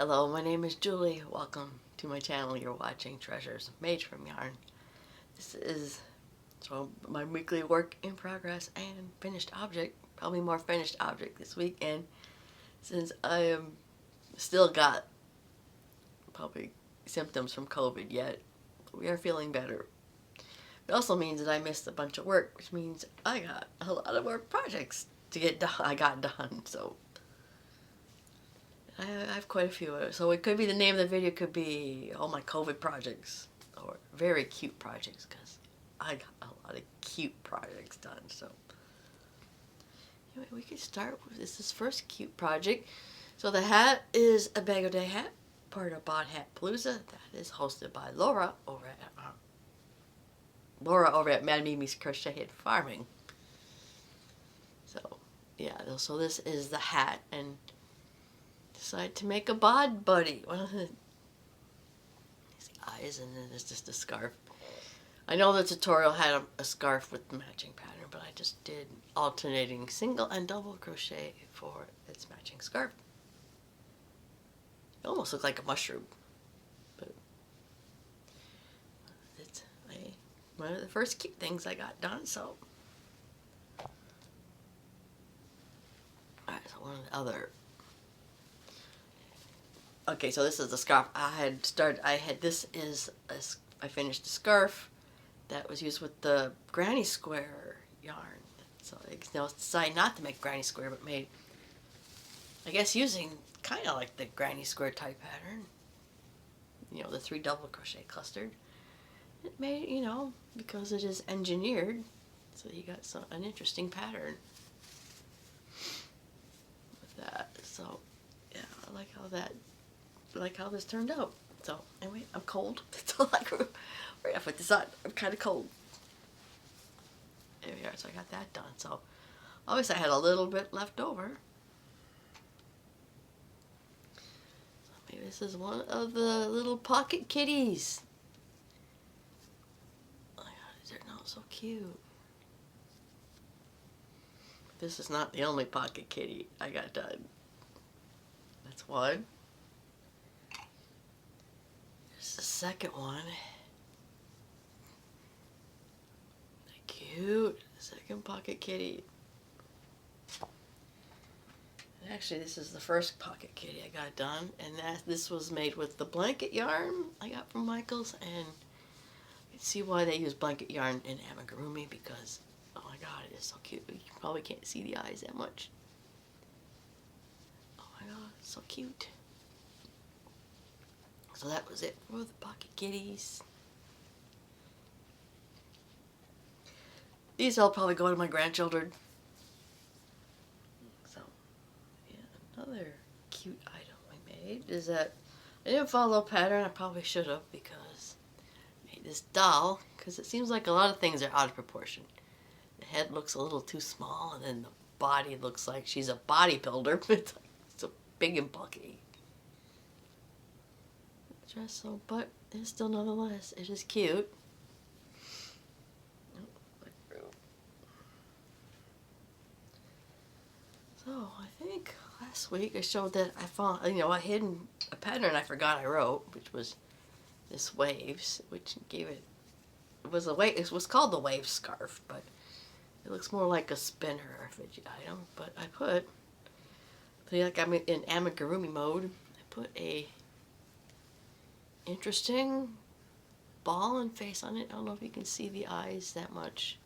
Hello, my name is Julie. Welcome to my channel. You're watching Treasures Made from Yarn. This is my weekly work in progress and finished object. Probably more finished object this week. And since I am still got probably symptoms from COVID yet, we are feeling better. It also means that I missed a bunch of work, which means I got a lot of work projects to get done. I got done, so I have quite a few. So it could be, the name of the video could be all my COVID projects, or very cute projects, because I got a lot of cute projects done. So anyway, we could start with this first cute project. So the hat is a Bag O' Day hat, part of Bod Hat Palooza. That is hosted by Laura over at Mad Mimi's Crochet and Farming. So yeah, so this is the hat, and decided to make a bod buddy. One of the eyes, and then there's just a scarf. I know the tutorial had a scarf with the matching pattern, but I just did alternating single and double crochet for its matching scarf. It almost looked like a mushroom, but it's one of the first cute things I got done. So, alright, so one of the other. Okay, so this is the scarf I finished a scarf that was used with the granny square yarn. So I decided not to make granny square, but made, I guess, using kind of like the granny square type pattern. You know, the 3 double crochet clustered. It made, you know, because it is engineered, so you got an interesting pattern with that. So yeah, I like how this turned out. So anyway, I'm cold. So right off with this on, I'm kind of cold. There we are. So I got that done. So obviously I had a little bit left over. So maybe this is one of the little pocket kitties. Oh my god, they're not so cute. This is not the only pocket kitty I got done. That's one. The second one, cute, second pocket kitty. And actually, this is the first pocket kitty I got done, and this was made with the blanket yarn I got from Michael's. And you can see why they use blanket yarn in amigurumi, because oh my god, it is so cute. You probably can't see the eyes that much. Oh my god, it's so cute. So that was it for the pocket kitties. These will probably go to my grandchildren. So, yeah, another cute item I made is that I didn't follow a pattern. I probably should have, because I made this doll, because it seems like a lot of things are out of proportion. The head looks a little too small, and then the body looks like she's a bodybuilder, but it's so big and bulky. Dress, so, but it's still, nonetheless, it is cute. So I think last week I showed that I found, you know, a pattern I forgot I wrote, which was this waves, which gave it was called the wave scarf, but it looks more like a spinner or a fidget item. But I put, like I'm in amigurumi mode, I put a interesting ball and face on it. I don't know if you can see the eyes that much.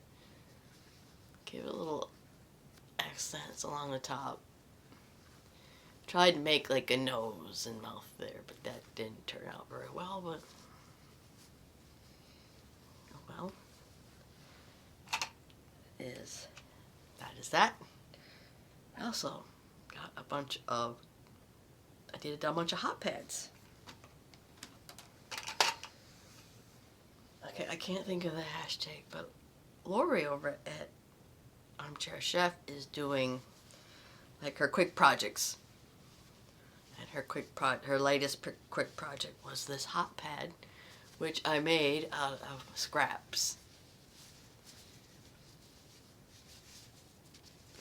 Give it a little accents along the top. Tried to make like a nose and mouth there, but that didn't turn out very well. But oh well. That is that. I also got a bunch of hot pads. Okay, I can't think of the hashtag, but Lori over at Armchair Chef is doing like her quick projects. And her latest quick project was this hot pad, which I made out of scraps.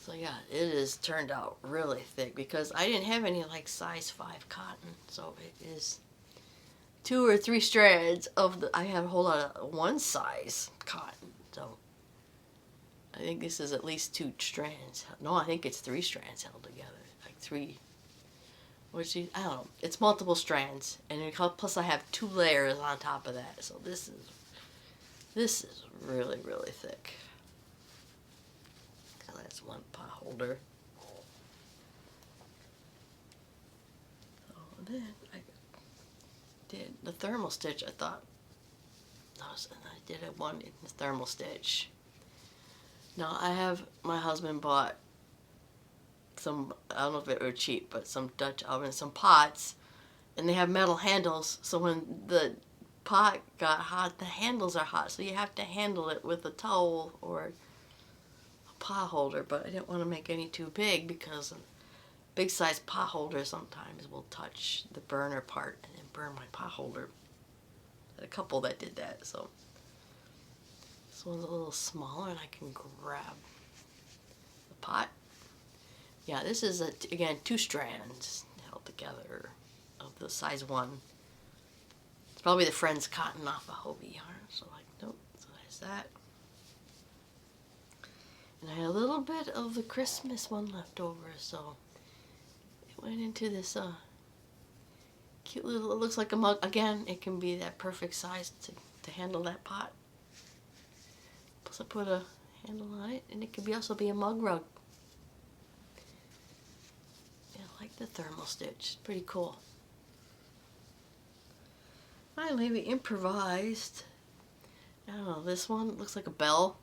So yeah, it is turned out really thick because I didn't have any like size 5 cotton, so it is 2 or 3 strands of the. I have a whole lot of one size cotton, so I think this is at least 2 strands. No, I think it's 3 strands held together, like 3. Which I don't know. It's multiple strands, and plus I have 2 layers on top of that. So this is really really thick. So that's one pot holder. So then I did the thermal stitch. I thought, and I did one in the thermal stitch. Now I have my husband bought some, I don't know if it were cheap, but some Dutch ovens, some pots, and they have metal handles, so when the pot got hot, the handles are hot, so you have to handle it with a towel or a pot holder. But I didn't want to make any too big because a big size pot holder sometimes will touch the burner part and then burn my pot holder. I had a couple that did that, so this one's a little smaller and I can grab the pot. Yeah, this is, again, 2 strands held together of the size 1. It's probably the Friends cotton off of Hobie yarn. So, like, nope, so there's that. And I had a little bit of the Christmas one left over, so it went into this cute little, it looks like a mug. Again, it can be that perfect size to handle that pot. Plus I put a handle on it, and it can also be a mug rug. Like the thermal stitch, pretty cool. Finally, we improvised. I don't know, this one looks like a bell.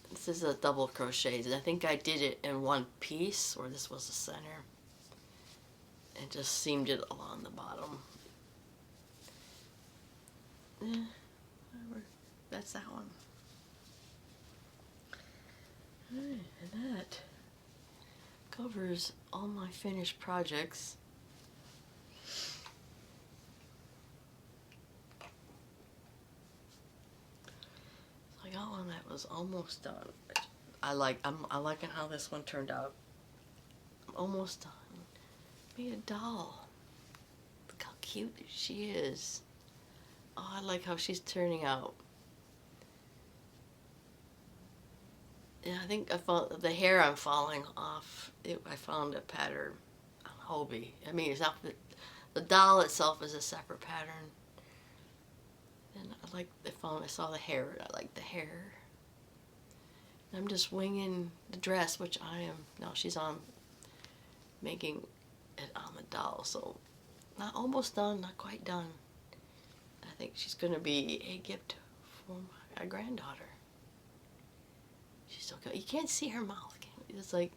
This is a double crochet. I think I did it in one piece, or this was the center, and just seamed it along the bottom. Whatever. That's that one. Alright, and that covers all my finished projects. I got one that was almost done. I'm liking how this one turned out. I'm almost done. Made a doll. Look how cute she is. Oh, I like how she's turning out. Yeah, I think I found the hair I'm falling off. I found a pattern on Hobie. I mean, it's not the doll itself is a separate pattern. And I saw the hair. I like the hair. And I'm just winging the dress, which I am. Now she's on making it on the doll, so not almost done, not quite done. I think she's gonna be a gift for my granddaughter. She's so good. You can't see her mouth. It's like,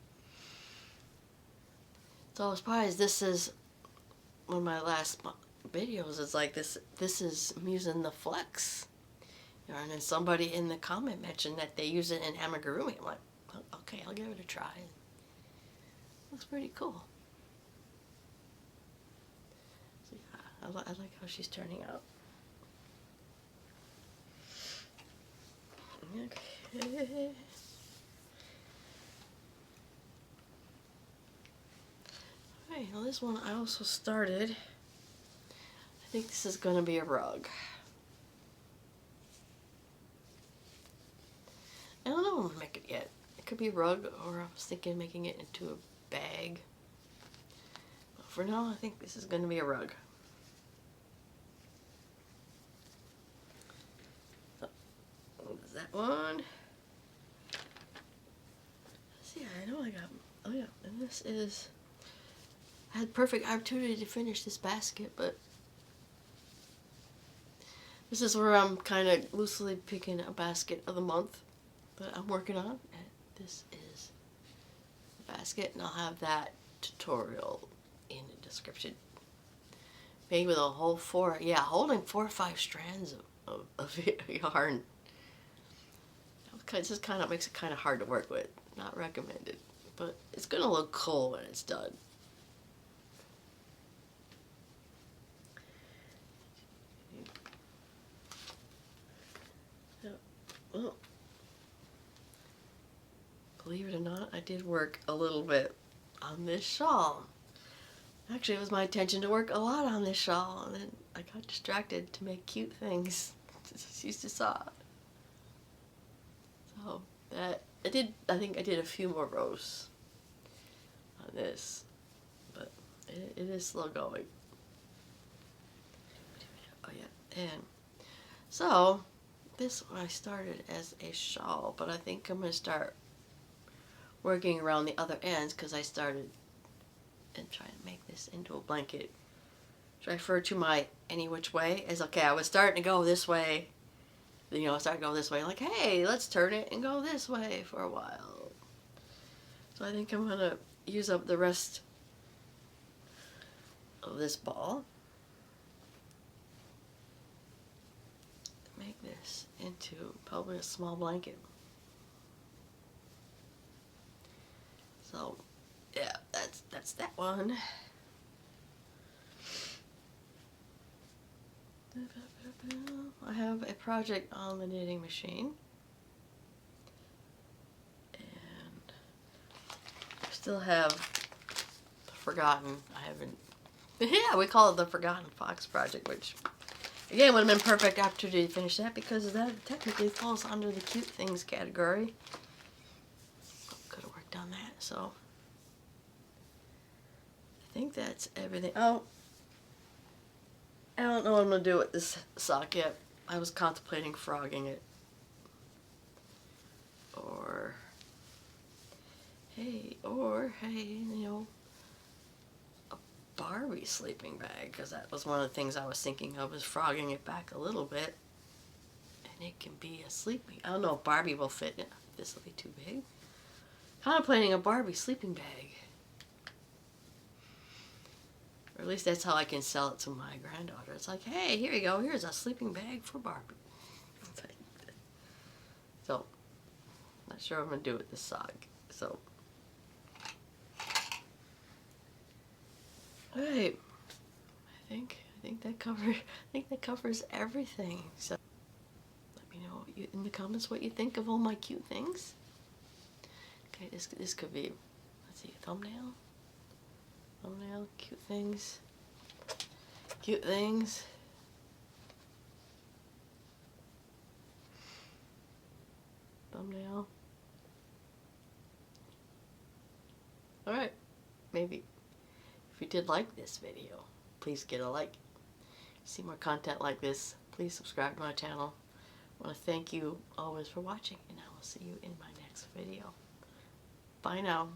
so I was surprised. This is one of my last videos. It's like this is I'm using the flex yarn, and then somebody in the comment mentioned that they use it in amigurumi. I'm like, oh, okay, I'll give it a try. Looks pretty cool. So yeah, I like how she's turning out. Okay. Alright, well this one I also started. I think this is going to be a rug. I don't know if I'm going to make it yet. It could be a rug, or I was thinking making it into a bag. But for now, I think this is going to be a rug. So, there's that one. See, I know I got, oh yeah, and this is, I had perfect opportunity to finish this basket, but this is where I'm kind of loosely picking a basket of the month that I'm working on. And this is the basket, and I'll have that tutorial in the description. Made with a whole holding 4 or 5 strands of yarn. This just kind of makes it kind of hard to work with. Not recommended, but it's gonna look cool when it's done. Oh. believe it or not, I did work a little bit on this shawl. Actually, it was my intention to work a lot on this shawl, and then I got distracted to make cute things. Just used to sew. So that I think I did a few more rows on this, but it is slow going. Oh yeah, and so this one I started as a shawl, but I think I'm going to start working around the other ends because I started and trying to make this into a blanket. Should I refer to my any which way as, okay, I was starting to go this way, you know, I started to go this way, like, hey, let's turn it and go this way for a while. So I think I'm going to use up the rest of this ball. Make this into probably a small blanket. So yeah, that's that one. I have a project on the knitting machine, and I still have forgotten. I haven't. Yeah, we call it the Forgotten Fox project, which again would have been perfect opportunity to finish that because that technically falls under the cute things category. Could have worked on that. So I think that's everything. Oh, I don't know what I'm going to do with this sock yet. I was contemplating frogging it. Or hey, you know, a Barbie sleeping bag. Because that was one of the things I was thinking of, is frogging it back a little bit. And it can be a sleeping, I don't know if Barbie will fit in. This will be too big. Contemplating a Barbie sleeping bag. Or at least that's how I can sell it to my granddaughter. It's like, hey, here you go. Here's a sleeping bag for Barbie. So, not sure what I'm going to do with this sock. So, alright. I think that covers everything. So, let me know in the comments what you think of all my cute things. Okay, this could be, let's see, thumbnail, cute things, thumbnail. Alright, maybe if you did like this video, please get a like. See more content like this, please subscribe to my channel. I want to thank you always for watching, and I will see you in my next video. Bye now.